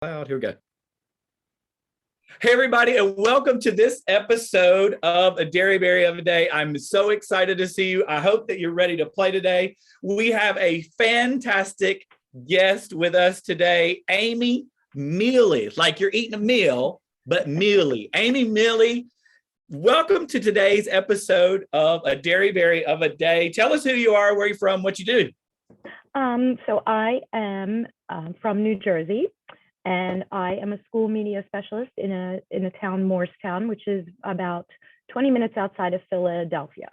Here we go. Hey, everybody, and welcome to this episode of A Dearybury of a Day. I'm so excited to see you. I hope that you're ready to play today. We have a fantastic guest with us today, Amy Miele. Like you're eating a meal, but Miele. Amy Miele, welcome to today's episode of A Dearybury of a Day. Tell us who you are, where you're from, what you do. So I am from New Jersey, and I am a school media specialist in a town, Morristown, which is about 20 minutes outside of Philadelphia.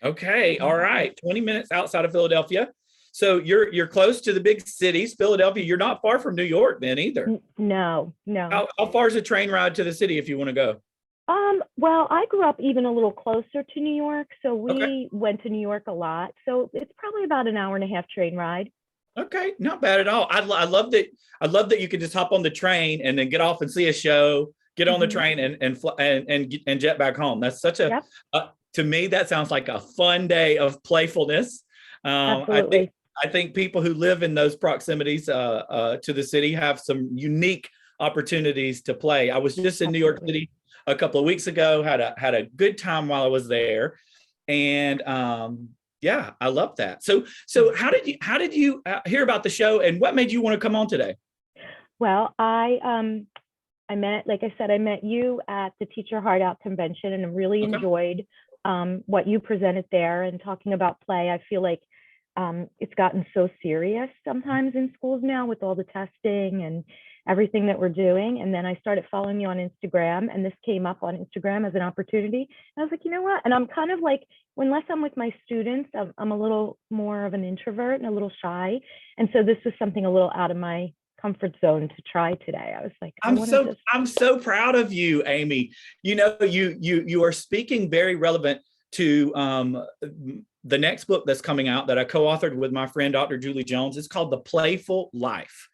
Okay, all right, 20 minutes outside of Philadelphia. So you're close to the big cities, Philadelphia. You're not far from New York then either. No. How far is a train ride to the city if you want to go? Well, I grew up even a little closer to New York, so we went to New York a lot. So it's probably about an hour and a half train ride. Okay, not bad at all. I love that. I love that you can just hop on the train and then get off and see a show, get on the train and jet back home. That's such a to me that sounds like a fun day of playfulness. Absolutely. I think people who live in those proximities to the city have some unique opportunities to play. I was just in New York City a couple of weeks ago. Had a good time while I was there, and yeah, I love that. So how did you hear about the show, and what made you want to come on today? Well, I met you at the Teach Your Heart Out convention, and I really enjoyed what you presented there and talking about play. I feel like it's gotten so serious sometimes in schools now with all the testing and everything that we're doing. And then I started following you on Instagram, and this came up on Instagram as an opportunity. And I was like, you know what? And I'm kind of like, unless I'm with my students, I'm a little more of an introvert and a little shy. And so this was something a little out of my comfort zone to try today. I was like, I'm so proud of you, Amy. You know, you are speaking very relevant to the next book that's coming out that I co-authored with my friend, Dr. Julie Jones. It's called The Playful Life.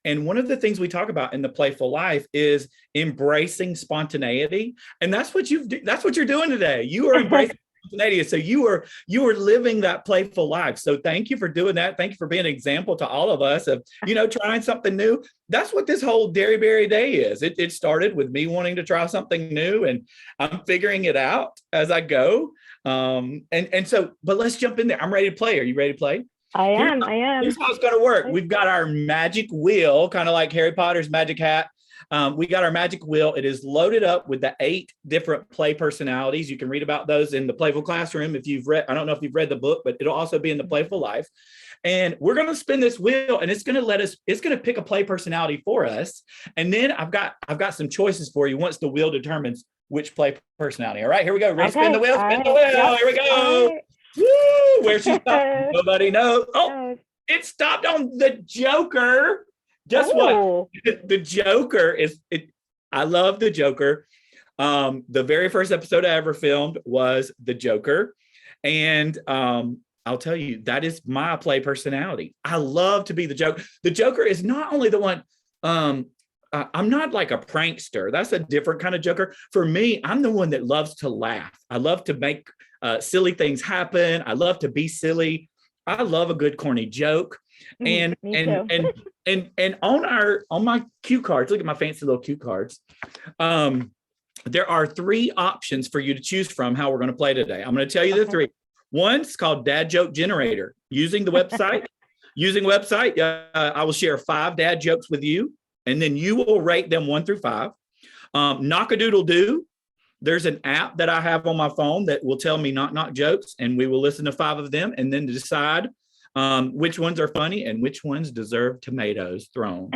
And one of the things we talk about in The Playful Life is embracing spontaneity. And that's what you're doing today. You are embracing spontaneity. So you are living that playful life. So thank you for doing that. Thank you for being an example to all of us of, trying something new. That's what this whole Dearybury Day is. It started with me wanting to try something new, and I'm figuring it out as I go. But let's jump in there. I'm ready to play. Are you ready to play? I am. Here's how it's going to work. We've got our magic wheel, kind of like Harry Potter's magic hat. We got our magic wheel. It is loaded up with the 8 different play personalities. You can read about those in the Playful Classroom. If you've read, I don't know if you've read the book, but it'll also be in the Playful Life. And we're going to spin this wheel, and it's going to pick a play personality for us. And then I've got some choices for you once the wheel determines which play personality. All right, here we go. Ready to spin the wheel? Spin the wheel. Yep. Here we go. Woo! Where's she stopped? Nobody knows. Oh, it stopped on the Joker. Guess what? The Joker I love the Joker. The very first episode I ever filmed was the Joker. And I'll tell you, that is my play personality. I love to be the Joker. The Joker is not only the one, I'm not like a prankster. That's a different kind of Joker. For me, I'm the one that loves to laugh. I love to make silly things happen. I love to be silly. I love a good corny joke. And on my cue cards, look at my fancy little cue cards. There are 3 options for you to choose from how we're going to play today. I'm going to tell you the 3. One's called Dad Joke Generator. Using the website, I will share 5 dad jokes with you, and then you will rate them 1 through 5. Knock-a-doodle-doo. There's an app that I have on my phone that will tell me knock jokes, and we will listen to 5 of them and then decide which ones are funny and which ones deserve tomatoes thrown.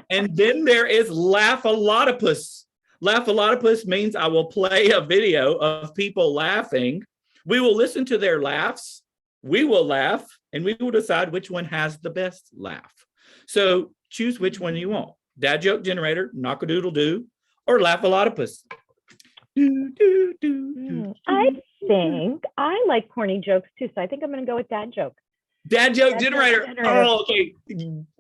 And then there is Laugh-A-Lotopus. Laugh-A-Lotopus means I will play a video of people laughing. We will listen to their laughs. We will laugh, and we will decide which one has the best laugh. So choose which one you want. Dad Joke Generator, Knock-a-Doodle-Doo, or Laugh-A-Lotopus. I think I like corny jokes too, so I think I'm going to go with Dad Joke. Dad Joke Generator. Oh, okay.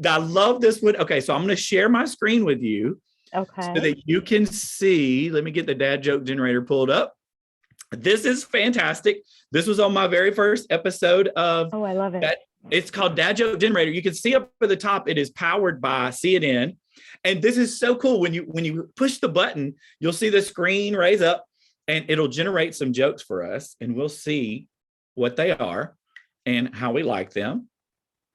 I love this one. Okay, so I'm going to share my screen with you. Okay. So that you can see. Let me get the Dad Joke Generator pulled up. This is fantastic. This was on my very first episode of. Oh, I love it. It's called Dad Joke Generator. You can see up at the top, it is powered by CNN. And this is so cool. When you push the button, you'll see the screen raise up and it'll generate some jokes for us, and we'll see what they are and how we like them.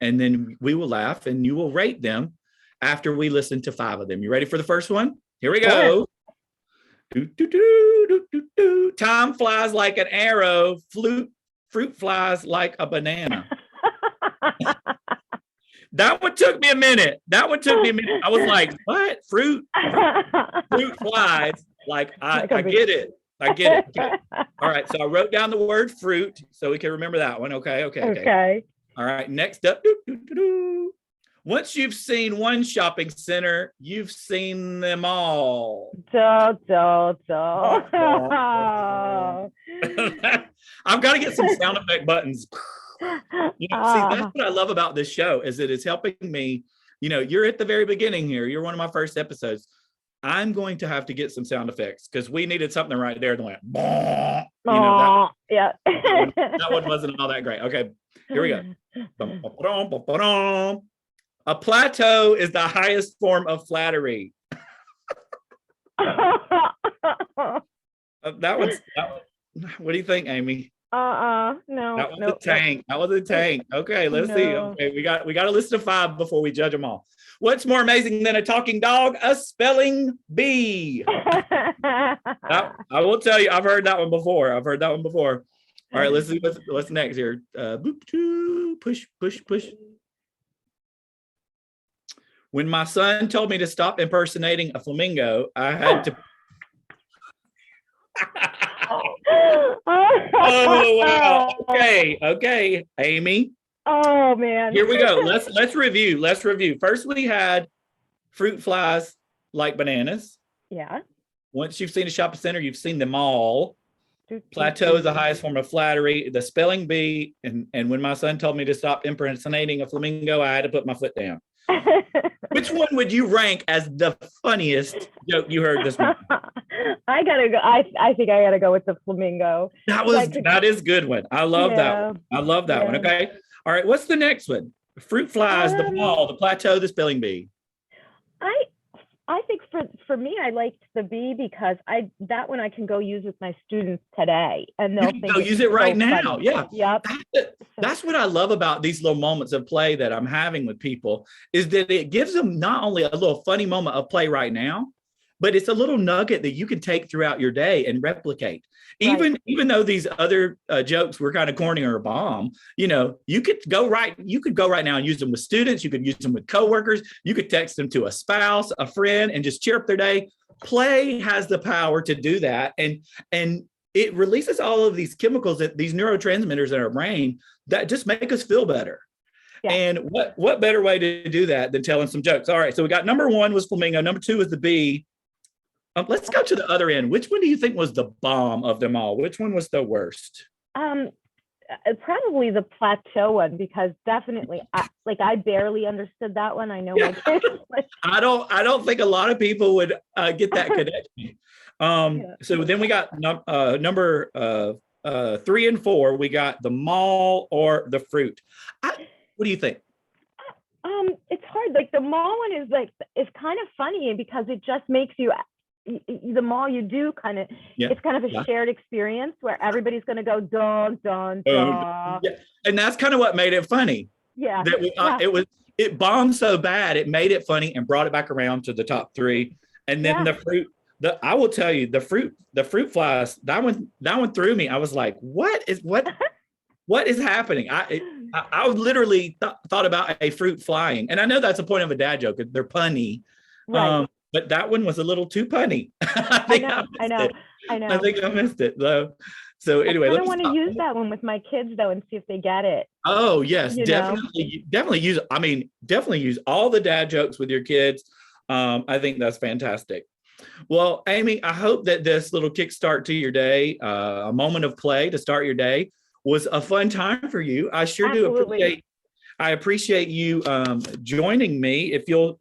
And then we will laugh and you will rate them after we listen to 5 of them. You ready for the first one? Here we go. Do, do, do, do, do, do. Time flies like an arrow. Fruit flies like a banana. That one took me a minute. I was like, what? Fruit flies. Like, I get it. Okay. All right. So I wrote down the word fruit so we can remember that one. Okay. All right. Next up. Once you've seen one shopping center, you've seen them all. I've got to get some sound effect buttons. See, that's what I love about this show, is that it's helping me. You're at the very beginning here. You're one of my first episodes. I'm going to have to get some sound effects because we needed something right there. That went, yeah. that one wasn't all that great. Okay, here we go. A plateau is the highest form of flattery. That one. What do you think, Amy? No. That was a tank. Okay, let's see. Okay, we got a list of 5 before we judge them all. What's more amazing than a talking dog? A spelling bee. I will tell you, I've heard that one before. All right, let's see what's next here. Push. When my son told me to stop impersonating a flamingo, I had to. Oh wow. Okay, Amy. Oh man. Here we go. Let's review. First, we had fruit flies like bananas. Yeah. Once you've seen a shopping center, you've seen them all. Plateau is the highest form of flattery. The spelling bee, and when my son told me to stop impersonating a flamingo, I had to put my foot down. Which one would you rank as the funniest joke you heard this morning? I gotta go. I think I gotta go with the flamingo. That is a good one. I love that one. I love that one. Okay. All right. What's the next one? Fruit flies, the ball, the plateau, the spelling bee. I think for me, I liked the bee because that one I can go use with my students today, and they'll think go use it right now. Funny. Yeah. Yep. That's what I love about these little moments of play that I'm having with people, is that it gives them not only a little funny moment of play right now, but it's a little nugget that you can take throughout your day and replicate. Even though these other jokes were kind of corny or a bomb, you could go right now and use them with students. You could use them with coworkers. You could text them to a spouse, a friend, and just cheer up their day. Play has the power to do that, and it releases all of these chemicals, these neurotransmitters in our brain that just make us feel better. Yeah. And what better way to do that than telling some jokes? All right, so we got number 1 was flamingo, number 2 was the bee. Let's go to the other end. Which one do you think was the bomb of them all? Which one was the worst? Probably the plateau one, because definitely, I barely understood that one. I know my kids. I don't think a lot of people would get that connection. So then we got number 3 and 4. We got the mall or the fruit. What do you think? It's hard. Like the mall one is kind of funny because it just makes you. The mall, you do kind of, it's kind of a shared experience where everybody's going to go dun dun dun. Yeah. And that's kind of what made it funny. Yeah. It bombed so bad it made it funny and brought it back around to the top 3. And then the fruit, I will tell you, the fruit flies, that one threw me. I was like, what is happening? I literally thought about a fruit flying, and I know that's a point of a dad joke. They're punny. Right. But that one was a little too punny. I know. I think I missed it though. So anyway, I want to use that one with my kids though and see if they get it. Oh yes, definitely use. Definitely use all the dad jokes with your kids. I think that's fantastic. Well, Amy, I hope that this little kickstart to your day, a moment of play to start your day, was a fun time for you. I sure do appreciate you joining me. If you'll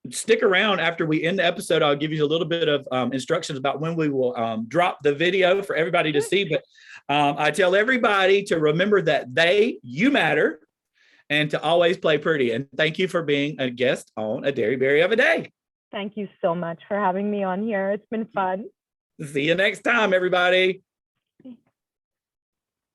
stick around after we end the episode, I'll give you a little bit of instructions about when we will drop the video for everybody to see. But I tell everybody to remember that you matter, and to always play pretty. And thank you for being a guest on A Dearybury of a Day. Thank you so much for having me on here. It's been fun. See you next time, everybody.